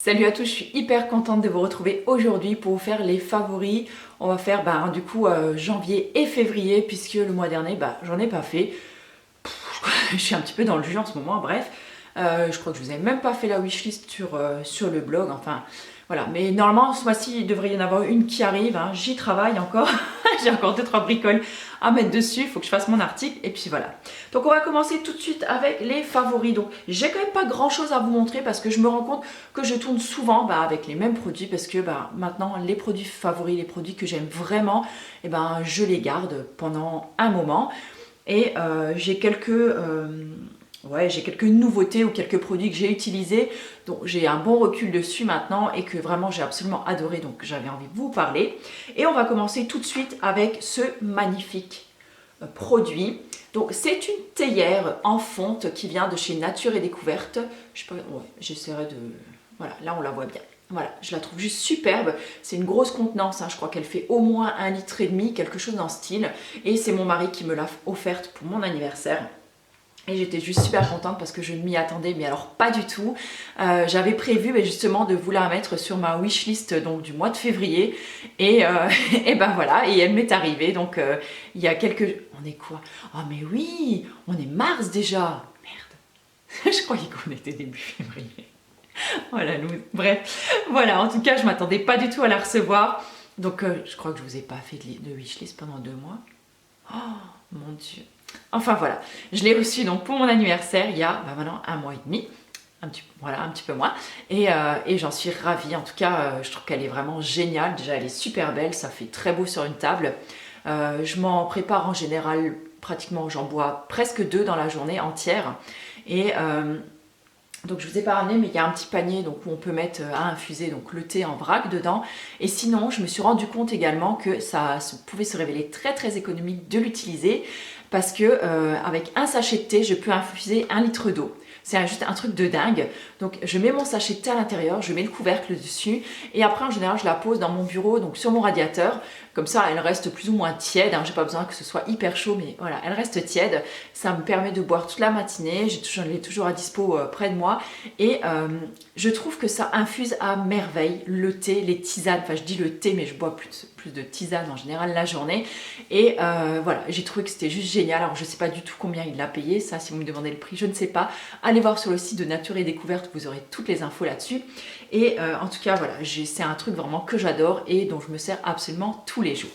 Salut à tous, je suis hyper contente de vous retrouver aujourd'hui pour vous faire les favoris. On va faire du coup janvier et février puisque le mois dernier j'en ai pas fait. Je suis un petit peu dans le jus en ce moment, bref. Je crois que je vous ai même pas fait la wishlist sur le blog, enfin voilà. Mais normalement ce mois-ci il devrait y en avoir une qui arrive, hein. J'y travaille encore. J'ai encore 2-3 bricoles à mettre dessus, il faut que je fasse mon article et puis voilà. Donc on va commencer tout de suite avec les favoris. Donc j'ai quand même pas grand chose à vous montrer parce que je me rends compte que je tourne souvent avec les mêmes produits parce que maintenant les produits favoris, les produits que j'aime vraiment, je les garde pendant un moment. Et j'ai quelques nouveautés ou quelques produits que j'ai utilisés, donc j'ai un bon recul dessus maintenant et que vraiment j'ai absolument adoré, donc j'avais envie de vous parler. Et on va commencer tout de suite avec ce magnifique produit. Donc c'est une théière en fonte qui vient de chez Nature et Découverte. Je sais pas, ouais, j'essaierai de... Voilà, là on la voit bien. Voilà, je la trouve juste superbe. C'est une grosse contenance, hein. Je crois qu'elle fait au moins 1,5 litre, quelque chose dans ce style. Et c'est mon mari qui me l'a offerte pour mon anniversaire. Et j'étais juste super contente parce que je ne m'y attendais, mais alors pas du tout. J'avais prévu justement de vous la mettre sur ma wishlist donc, du mois de février. Et, et ben voilà, et elle m'est arrivée. Donc il y a quelques... On est quoi? Oh mais oui, on est mars déjà. Merde. Je croyais qu'on était début février. Oh la loose. Bref, voilà, en tout cas, je m'attendais pas du tout à la recevoir. Donc je crois que je vous ai pas fait de wishlist pendant 2 mois. Oh mon Dieu. Enfin voilà, je l'ai reçue donc pour mon anniversaire il y a maintenant 1 mois et demi, un petit peu moins, et j'en suis ravie. En tout cas, je trouve qu'elle est vraiment géniale. Déjà, elle est super belle, ça fait très beau sur une table. Je m'en prépare en général, pratiquement, j'en bois presque 2 dans la journée entière. Et donc je vous ai pas ramené, mais il y a un petit panier donc, où on peut mettre à infuser donc, le thé en vrac dedans. Et sinon, je me suis rendu compte également que ça pouvait se révéler très très économique de l'utiliser parce que avec un sachet de thé, je peux infuser 1 litre d'eau. C'est juste un truc de dingue. Donc je mets mon sachet de thé à l'intérieur, je mets le couvercle dessus et après en général je la pose dans mon bureau, donc sur mon radiateur. Comme ça elle reste plus ou moins tiède, hein. J'ai pas besoin que ce soit hyper chaud, mais voilà, elle reste tiède. Ça me permet de boire toute la matinée, je l'ai toujours à dispo près de moi. Et je trouve que ça infuse à merveille le thé, les tisanes. Enfin je dis le thé mais je bois plus de tisane en général la journée. Et voilà, j'ai trouvé que c'était juste génial. Alors je sais pas du tout combien il l'a payé, ça si vous me demandez le prix, je ne sais pas. Allez voir sur le site de Nature et Découverte, vous aurez toutes les infos là-dessus. Et en tout cas voilà, c'est un truc vraiment que j'adore et dont je me sers absolument tous les jours.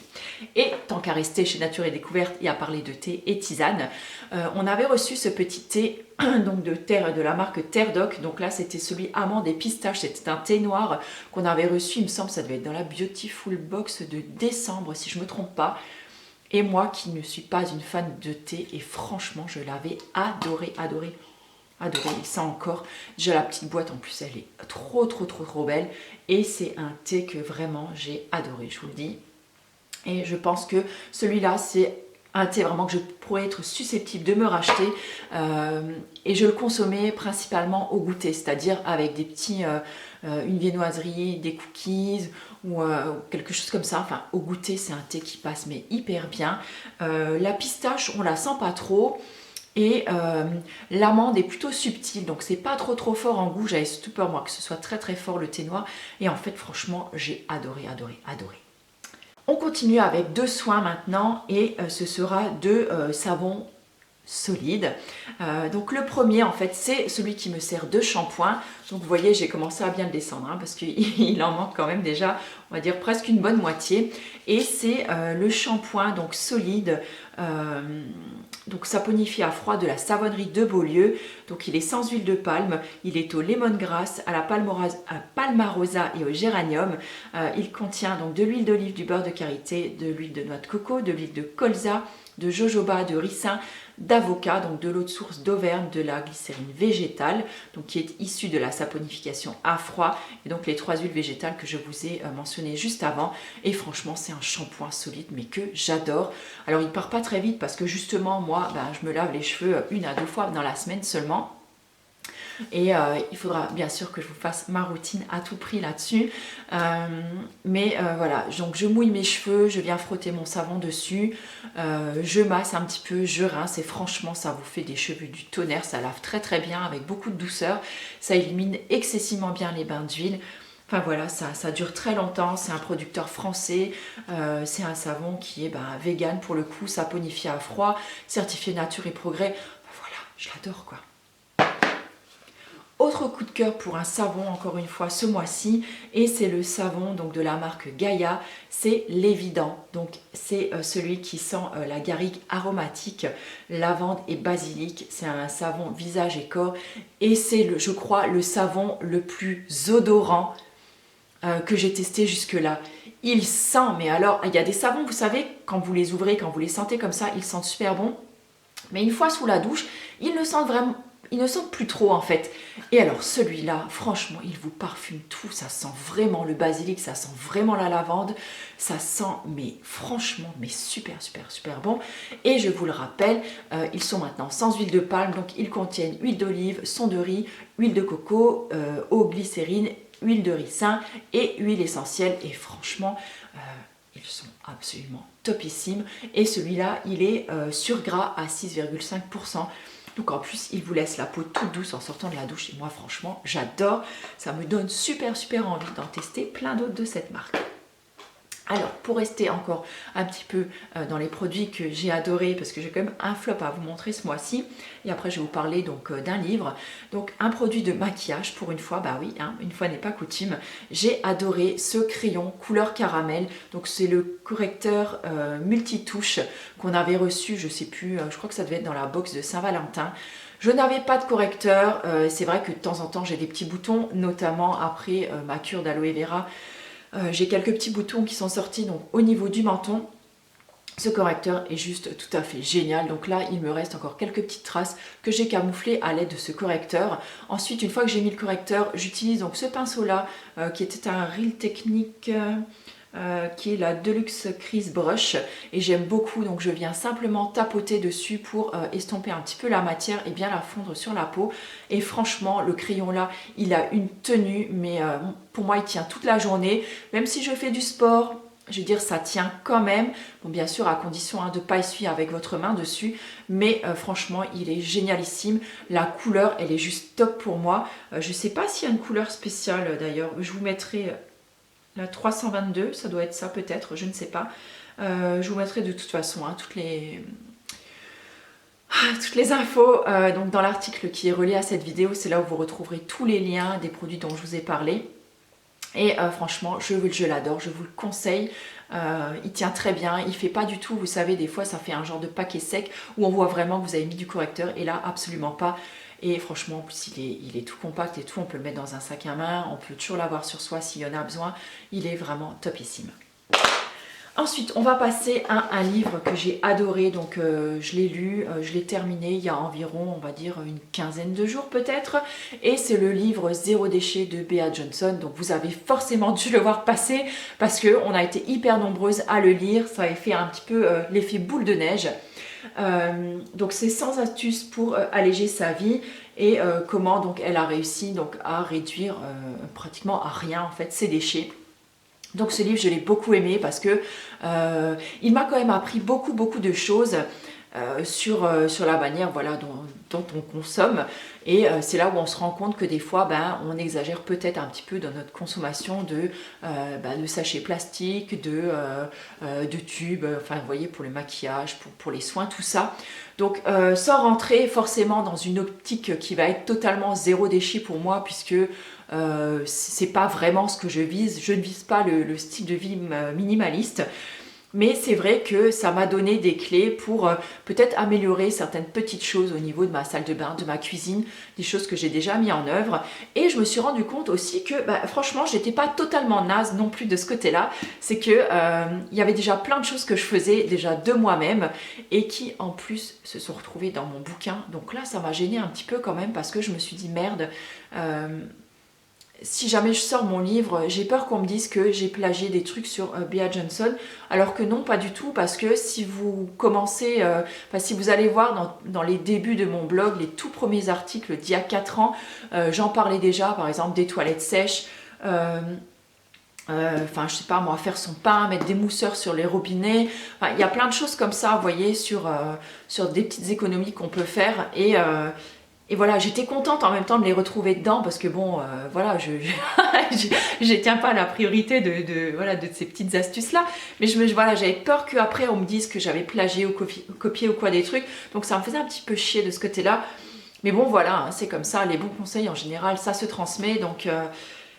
Et tant qu'à rester chez Nature et Découverte et à parler de thé et tisane, on avait reçu ce petit thé donc de la marque Terre Doc. Donc là c'était celui amande et pistache, c'était un thé noir qu'on avait reçu, il me semble ça devait être dans la Beautiful Box de décembre si je me trompe pas. Et moi qui ne suis pas une fan de thé, et franchement je l'avais adoré, adoré. Adoré, et ça encore, déjà la petite boîte en plus elle est trop belle et c'est un thé que vraiment j'ai adoré, je vous le dis. Et je pense que celui-là c'est un thé vraiment que je pourrais être susceptible de me racheter et je le consommais principalement au goûter, c'est-à-dire avec des petits, une viennoiserie, des cookies ou quelque chose comme ça. Enfin au goûter c'est un thé qui passe mais hyper bien. La pistache on la sent pas trop. Et l'amande est plutôt subtile, donc c'est pas trop fort en goût. J'avais surtout peur moi que ce soit très fort le thé noir. Et en fait franchement j'ai adoré. On continue avec 2 soins maintenant et ce sera 2 savons solides. Donc le premier en fait c'est celui qui me sert de shampoing. Donc vous voyez j'ai commencé à bien le descendre parce qu'il en manque quand même déjà on va dire presque une bonne moitié. Et c'est le shampoing donc solide. Donc saponifié à froid de la savonnerie de Beaulieu. Donc il est sans huile de palme, il est au lemongrass, à la palmarosa et au géranium. Il contient donc de l'huile d'olive, du beurre de karité, de l'huile de noix de coco, de l'huile de colza, de jojoba, de ricin, d'avocat, donc de l'eau de source d'Auvergne, de la glycérine végétale, donc qui est issue de la saponification à froid, et donc les 3 huiles végétales que je vous ai mentionnées juste avant. Et franchement c'est un shampoing solide mais que j'adore. Alors il part pas très vite parce que justement moi je me lave les cheveux 1 à 2 fois dans la semaine seulement. Et il faudra bien sûr que je vous fasse ma routine à tout prix là-dessus. Mais voilà, donc je mouille mes cheveux, je viens frotter mon savon dessus, je masse un petit peu, je rince et franchement ça vous fait des cheveux du tonnerre, ça lave très très bien avec beaucoup de douceur, ça élimine excessivement bien les bains d'huile. Enfin voilà, ça dure très longtemps, c'est un producteur français, c'est un savon qui est vegan pour le coup, saponifié à froid, certifié nature et progrès. Enfin, voilà, je l'adore quoi. Autre coup de cœur pour un savon, encore une fois, ce mois-ci, et c'est le savon donc de la marque Gaïa, c'est l'Évident. Donc c'est celui qui sent la garrigue aromatique, lavande et basilic. C'est un savon visage et corps, et c'est, je crois, le savon le plus odorant que j'ai testé jusque-là. Il sent, mais alors, il y a des savons, vous savez, quand vous les ouvrez, quand vous les sentez comme ça, ils sentent super bon. Mais une fois sous la douche, ils ne sentent plus trop en fait. Et alors celui-là, franchement, il vous parfume tout. Ça sent vraiment le basilic, ça sent vraiment la lavande. Ça sent, mais franchement, mais super, super, super bon. Et je vous le rappelle, ils sont maintenant sans huile de palme. Donc ils contiennent huile d'olive, son de riz, huile de coco, eau glycérine, huile de ricin et huile essentielle. Et franchement, ils sont absolument topissimes. Et celui-là, il est sur gras à 6,5%. Donc en plus, il vous laisse la peau toute douce en sortant de la douche. Et moi, franchement, j'adore. Ça me donne super, super envie d'en tester plein d'autres de cette marque. Alors, pour rester encore un petit peu dans les produits que j'ai adorés, parce que j'ai quand même un flop à vous montrer ce mois-ci, et après je vais vous parler donc d'un livre. Donc un produit de maquillage, pour une fois, bah oui, hein, une fois n'est pas coutume, j'ai adoré ce crayon couleur caramel. Donc c'est le correcteur multitouche qu'on avait reçu, je sais plus, je crois que ça devait être dans la box de Saint-Valentin. Je n'avais pas de correcteur, c'est vrai que de temps en temps j'ai des petits boutons, notamment après ma cure d'aloe vera. J'ai quelques petits boutons qui sont sortis donc, au niveau du menton. Ce correcteur est juste tout à fait génial. Donc là, il me reste encore quelques petites traces que j'ai camouflées à l'aide de ce correcteur. Ensuite, une fois que j'ai mis le correcteur, j'utilise donc ce pinceau-là qui était un Real Technique... qui est la Deluxe Crease Brush et j'aime beaucoup, donc je viens simplement tapoter dessus pour estomper un petit peu la matière et bien la fondre sur la peau. Et franchement, le crayon là, il a une tenue, mais pour moi il tient toute la journée, même si je fais du sport. Je veux dire, ça tient quand même, bon, bien sûr à condition de ne pas essuyer avec votre main dessus, mais franchement il est génialissime. La couleur, elle est juste top pour moi. Je ne sais pas s'il y a une couleur spéciale d'ailleurs, je vous mettrai... La 322, ça doit être ça peut-être, je ne sais pas. Je vous mettrai de toute façon toutes les infos donc dans l'article qui est relié à cette vidéo. C'est là où vous retrouverez tous les liens des produits dont je vous ai parlé. Et franchement, je l'adore, je vous le conseille. Il tient très bien, il fait pas du tout, vous savez, des fois ça fait un genre de paquet sec où on voit vraiment que vous avez mis du correcteur et là absolument pas. Et franchement, en plus, il est tout compact et tout. On peut le mettre dans un sac à main. On peut toujours l'avoir sur soi s'il y en a besoin. Il est vraiment topissime. Ensuite, on va passer à un livre que j'ai adoré. Donc, je l'ai lu, je l'ai terminé il y a environ, on va dire, une quinzaine de jours peut-être. Et c'est le livre Zéro déchet de Bea Johnson. Donc, vous avez forcément dû le voir passer parce qu'on a été hyper nombreuses à le lire. Ça avait fait un petit peu l'effet boule de neige. Donc c'est 100 astuces pour alléger sa vie et comment donc elle a réussi donc à réduire pratiquement à rien en fait ses déchets. Donc ce livre je l'ai beaucoup aimé parce que il m'a quand même appris beaucoup de choses sur la manière voilà, dont on consomme. Et c'est là où on se rend compte que des fois, on exagère peut-être un petit peu dans notre consommation de sachets plastiques, de tubes, enfin vous voyez, pour le maquillage, pour les soins, tout ça. Donc sans rentrer forcément dans une optique qui va être totalement zéro déchet pour moi, puisque c'est pas vraiment ce que je vise. Je ne vise pas le style de vie minimaliste. Mais c'est vrai que ça m'a donné des clés pour peut-être améliorer certaines petites choses au niveau de ma salle de bain, de ma cuisine, des choses que j'ai déjà mis en œuvre. Et je me suis rendu compte aussi que franchement, j'étais pas totalement naze non plus de ce côté-là. C'est que il y avait déjà plein de choses que je faisais déjà de moi-même et qui en plus se sont retrouvées dans mon bouquin. Donc là, ça m'a gênée un petit peu quand même parce que je me suis dit merde. si jamais je sors mon livre, j'ai peur qu'on me dise que j'ai plagié des trucs sur Bea Johnson, alors que non, pas du tout, parce que si vous commencez, si vous allez voir dans les débuts de mon blog, les tout premiers articles d'il y a 4 ans, j'en parlais déjà, par exemple des toilettes sèches, je sais pas moi, faire son pain, mettre des mousseurs sur les robinets, il y a plein de choses comme ça, vous voyez, sur des petites économies qu'on peut faire, et voilà, j'étais contente en même temps de les retrouver dedans, parce que bon, voilà, je tiens pas à la priorité de ces petites astuces là, mais voilà, j'avais peur qu'après on me dise que j'avais plagié ou copié ou quoi des trucs, donc ça me faisait un petit peu chier de ce côté là, mais bon voilà, hein, c'est comme ça, les bons conseils en général ça se transmet, donc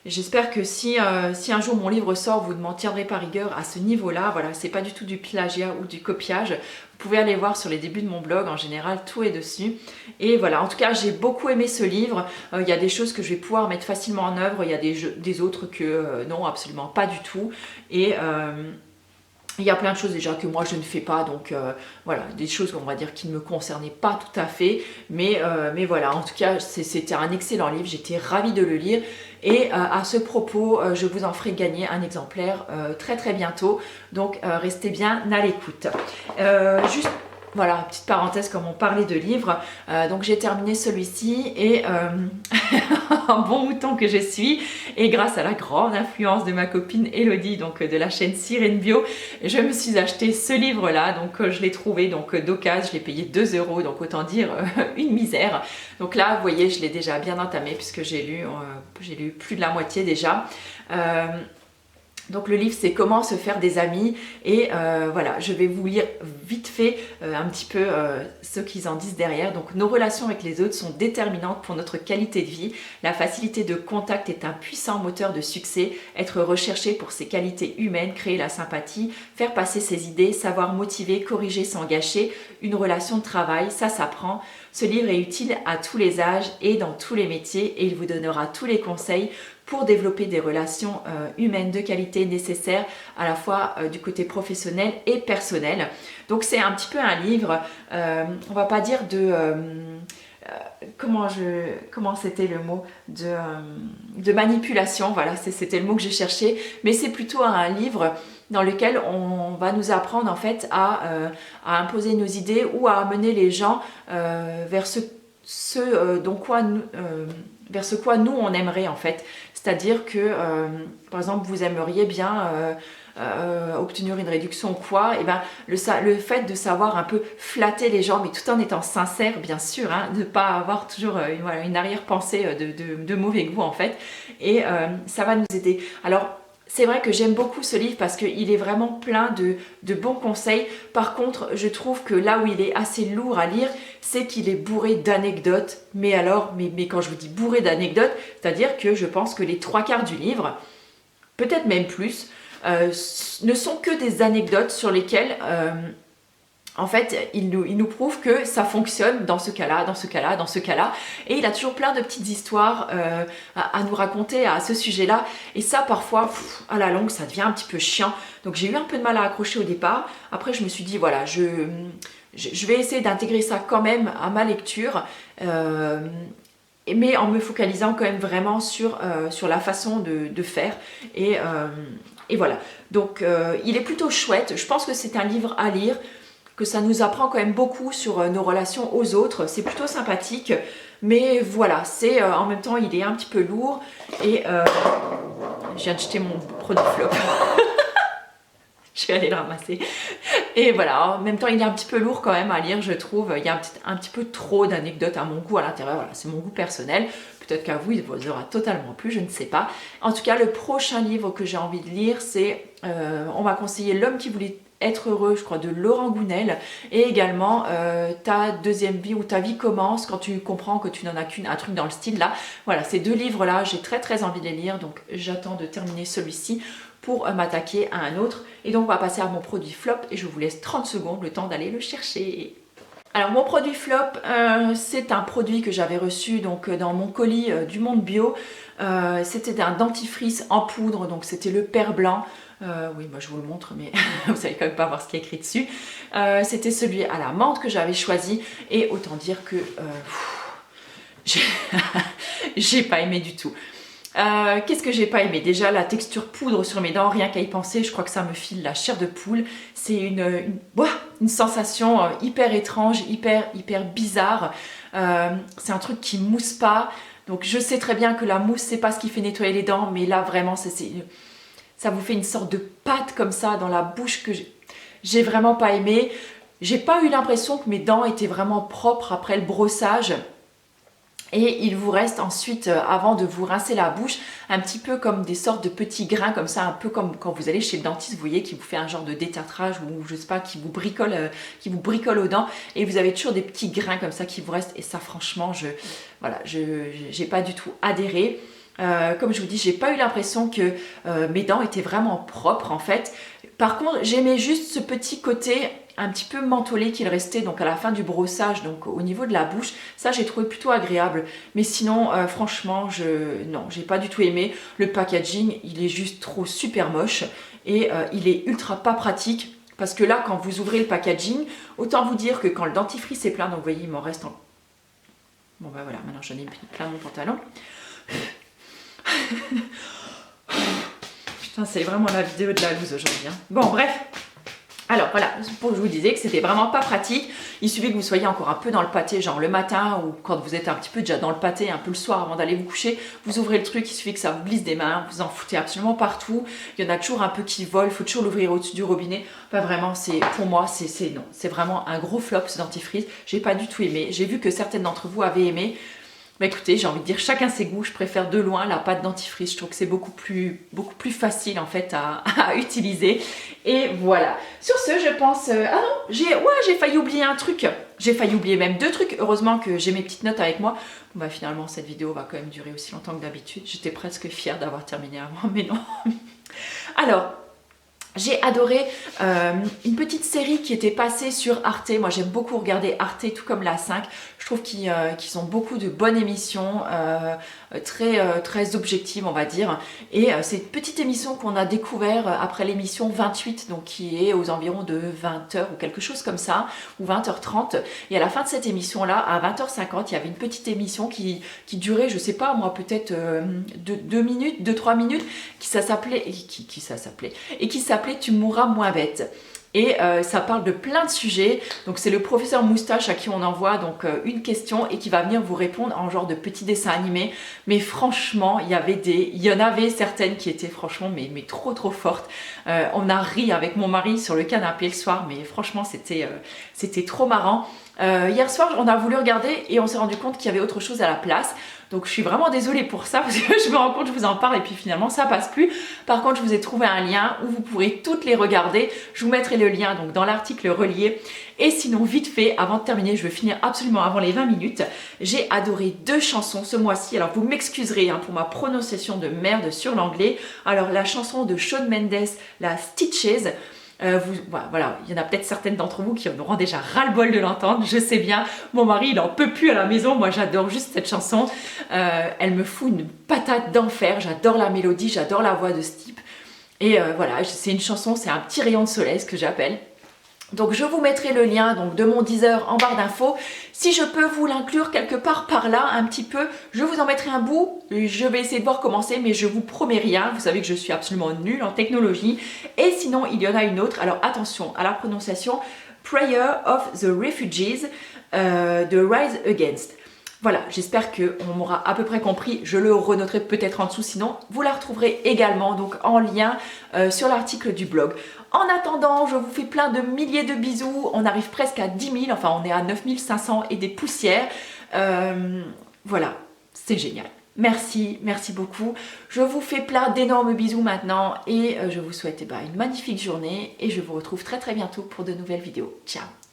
j'espère que si un jour mon livre sort, vous ne m'en tiendrez pas rigueur à ce niveau-là. Voilà, c'est pas du tout du plagiat ou du copiage. Vous pouvez aller voir sur les débuts de mon blog, en général, tout est dessus. Et voilà, en tout cas, j'ai beaucoup aimé ce livre. Il y a des choses que je vais pouvoir mettre facilement en œuvre. Il y a des autres que non, absolument pas du tout. Et il y a plein de choses déjà que moi je ne fais pas, donc voilà, des choses on va dire qui ne me concernaient pas tout à fait, mais voilà, en tout cas c'était un excellent livre, j'étais ravie de le lire, et à ce propos, je vous en ferai gagner un exemplaire très très bientôt, donc restez bien à l'écoute. Juste voilà, petite parenthèse comme on parlait de livres, donc j'ai terminé celui-ci et un bon mouton que je suis, et grâce à la grande influence de ma copine Elodie, donc de la chaîne Sirène Bio, je me suis acheté ce livre-là, donc je l'ai trouvé donc d'occasion, je l'ai payé 2 €, donc autant dire une misère. Donc là, vous voyez, je l'ai déjà bien entamé puisque j'ai lu plus de la moitié déjà. Donc le livre c'est comment se faire des amis, et voilà, je vais vous lire vite fait un petit peu ce qu'ils en disent derrière. Donc nos relations avec les autres sont déterminantes pour notre qualité de vie. La facilité de contact est un puissant moteur de succès. Être recherché pour ses qualités humaines, créer la sympathie, faire passer ses idées, savoir motiver, corriger sans gâcher. Une relation de travail, ça s'apprend. Ce livre est utile à tous les âges et dans tous les métiers, et il vous donnera tous les conseils pour développer des relations humaines de qualité nécessaires à la fois du côté professionnel et personnel. Donc c'est un petit peu un livre, on va pas dire de... comment c'était le mot de manipulation, voilà, c'était le mot que j'ai cherché, mais c'est plutôt un livre dans lequel on va nous apprendre en fait à imposer nos idées ou à amener les gens vers vers ce quoi nous on aimerait en fait. C'est-à-dire que, par exemple, vous aimeriez bien obtenir une réduction ou quoi, et ben, le fait de savoir un peu flatter les gens, mais tout en étant sincère, bien sûr, hein, de ne pas avoir toujours une arrière-pensée de mauvais goût en fait, et ça va nous aider. Alors, c'est vrai que j'aime beaucoup ce livre parce qu'il est vraiment plein de bons conseils. Par contre, je trouve que là où il est assez lourd à lire, c'est qu'il est bourré d'anecdotes. Mais quand je vous dis bourré d'anecdotes, c'est-à-dire que je pense que les 3/4 du livre, peut-être même plus, ne sont que des anecdotes sur lesquelles... en fait, il nous prouve que ça fonctionne dans ce cas-là, dans ce cas-là, dans ce cas-là. Et il a toujours plein de petites histoires à nous raconter à ce sujet-là. Et ça, parfois, à la longue, ça devient un petit peu chiant. Donc j'ai eu un peu de mal à accrocher au départ. Après, je me suis dit, voilà, je vais essayer d'intégrer ça quand même à ma lecture. Mais en me focalisant quand même vraiment sur la façon de faire. Et voilà. Donc, il est plutôt chouette. Je pense que c'est un livre à lire, que ça nous apprend quand même beaucoup sur nos relations aux autres. C'est plutôt sympathique, mais voilà, c'est en même temps, il est un petit peu lourd, et je viens de jeter mon produit flop. Je vais aller le ramasser. Et voilà, en même temps, il est un petit peu lourd quand même à lire, je trouve. Il y a un petit peu trop d'anecdotes à mon goût à l'intérieur. Voilà, c'est mon goût personnel. Peut-être qu'à vous, il vous aura totalement plu, je ne sais pas. En tout cas, le prochain livre que j'ai envie de lire, c'est... on m'a conseillé L'homme qui voulait être heureux, je crois, de Laurent Gounel, et également Ta deuxième vie, ou Ta vie commence quand tu comprends que tu n'en as qu'une, un truc dans le style là. Voilà, ces 2 livres là, j'ai très très envie de les lire, donc j'attends de terminer celui-ci pour m'attaquer à un autre. Et donc on va passer à mon produit flop, et je vous laisse 30 secondes le temps d'aller le chercher. Alors mon produit flop, c'est un produit que j'avais reçu donc dans mon colis du Monde Bio. C'était un dentifrice en poudre, donc c'était le Père Blanc. Oui, moi je vous le montre, mais vous savez quand même pas voir ce qui est écrit dessus. C'était celui à la menthe que j'avais choisi, et autant dire que j'ai pas aimé du tout. Qu'est-ce que j'ai pas aimé? Déjà la texture poudre sur mes dents, rien qu'à y penser, je crois que ça me file la chair de poule. C'est une sensation hyper étrange, hyper bizarre. C'est un truc qui mousse pas. Donc je sais très bien que la mousse c'est pas ce qui fait nettoyer les dents, mais là vraiment ça vous fait une sorte de pâte comme ça dans la bouche que j'ai vraiment pas aimé. J'ai pas eu l'impression que mes dents étaient vraiment propres après le brossage. Et il vous reste ensuite, avant de vous rincer la bouche, un petit peu comme des sortes de petits grains comme ça, un peu comme quand vous allez chez le dentiste, vous voyez, qui vous fait un genre de détartrage ou je sais pas, qui vous bricole aux dents. Et vous avez toujours des petits grains comme ça qui vous restent. Et ça, franchement, j'ai pas du tout adhéré. Comme je vous dis, j'ai pas eu l'impression que mes dents étaient vraiment propres en fait. Par contre, j'aimais juste ce petit côté un petit peu mentholé qu'il restait donc à la fin du brossage, donc au niveau de la bouche. Ça, j'ai trouvé plutôt agréable. Mais sinon, franchement, non, j'ai pas du tout aimé. Le packaging, il est juste trop super moche et il est ultra pas pratique. Parce que là, quand vous ouvrez le packaging, autant vous dire que quand le dentifrice est plein, donc vous voyez, il m'en reste en... Bon bah voilà, maintenant j'en ai plein mon pantalon. Putain, c'est vraiment la vidéo de la loose aujourd'hui. Hein. Bon, bref. Alors voilà, je vous disais que c'était vraiment pas pratique. Il suffit que vous soyez encore un peu dans le pâté, genre le matin ou quand vous êtes un petit peu déjà dans le pâté, un peu le soir avant d'aller vous coucher, vous ouvrez le truc, il suffit que ça vous glisse des mains, vous en foutez absolument partout. Il y en a toujours un peu qui volent, il faut toujours l'ouvrir au-dessus du robinet. Enfin vraiment, pour moi, non. C'est vraiment un gros flop ce dentifrice. J'ai pas du tout aimé. J'ai vu que certaines d'entre vous avaient aimé. Mais écoutez, j'ai envie de dire chacun ses goûts, je préfère de loin la pâte dentifrice, je trouve que c'est beaucoup plus facile en fait à utiliser. Et voilà. Sur ce, je pense... ah non, j'ai failli oublier un truc. J'ai failli oublier même 2 trucs. Heureusement que j'ai mes petites notes avec moi. Bon, bah, finalement, cette vidéo va quand même durer aussi longtemps que d'habitude. J'étais presque fière d'avoir terminé avant, mais non. Alors... J'ai adoré une petite série qui était passée sur Arte. Moi, j'aime beaucoup regarder Arte, tout comme la 5. Je trouve qu'ils ont beaucoup de bonnes émissions, très objectives, on va dire. Et c'est une petite émission qu'on a découvert après l'émission 28, donc qui est aux environs de 20h ou quelque chose comme ça, ou 20h30. Et à la fin de cette émission-là, à 20h50, il y avait une petite émission qui durait, je sais pas, moi, peut-être 2-3 minutes, qui s'appelait Tu mourras moins bête. Et ça parle de plein de sujets. Donc c'est le professeur Moustache à qui on envoie donc une question et qui va venir vous répondre en genre de petits dessins animés. Mais franchement, il y en avait certaines qui étaient franchement mais trop fortes. On a ri avec mon mari sur le canapé le soir, mais franchement c'était trop marrant. Hier soir, on a voulu regarder et on s'est rendu compte qu'il y avait autre chose à la place. Donc je suis vraiment désolée pour ça parce que je me rends compte, je vous en parle et puis finalement ça passe plus. Par contre, je vous ai trouvé un lien où vous pourrez toutes les regarder. Je vous mettrai le lien donc dans l'article relié. Et sinon, vite fait, avant de terminer, je veux finir absolument avant les 20 minutes. J'ai adoré 2 chansons ce mois-ci. Alors vous m'excuserez hein, pour ma prononciation de merde sur l'anglais. Alors la chanson de Shawn Mendes, la Stitches. Voilà, il y en a peut-être certaines d'entre vous qui en auront déjà ras-le-bol de l'entendre, je sais bien. Mon mari, il en peut plus à la maison. Moi, j'adore juste cette chanson. Elle me fout une patate d'enfer. J'adore la mélodie, j'adore la voix de ce type. Et voilà, c'est une chanson, c'est un petit rayon de soleil, ce que j'appelle. Donc je vous mettrai le lien donc, de mon Deezer en barre d'infos. Si je peux vous l'inclure quelque part par là, un petit peu, je vous en mettrai un bout. Je vais essayer de voir comment c'est, mais je vous promets rien. Vous savez que je suis absolument nulle en technologie. Et sinon, il y en a une autre. Alors attention à la prononciation. Prayer of the Refugees de Rise Against. Voilà, j'espère qu'on m'aura à peu près compris. Je le renoterai peut-être en dessous, sinon vous la retrouverez également donc en lien sur l'article du blog. En attendant, je vous fais plein de milliers de bisous. On arrive presque à 10 000, enfin on est à 9 500 et des poussières. Voilà, c'est génial. Merci beaucoup. Je vous fais plein d'énormes bisous maintenant et je vous souhaite une magnifique journée et je vous retrouve très bientôt pour de nouvelles vidéos. Ciao!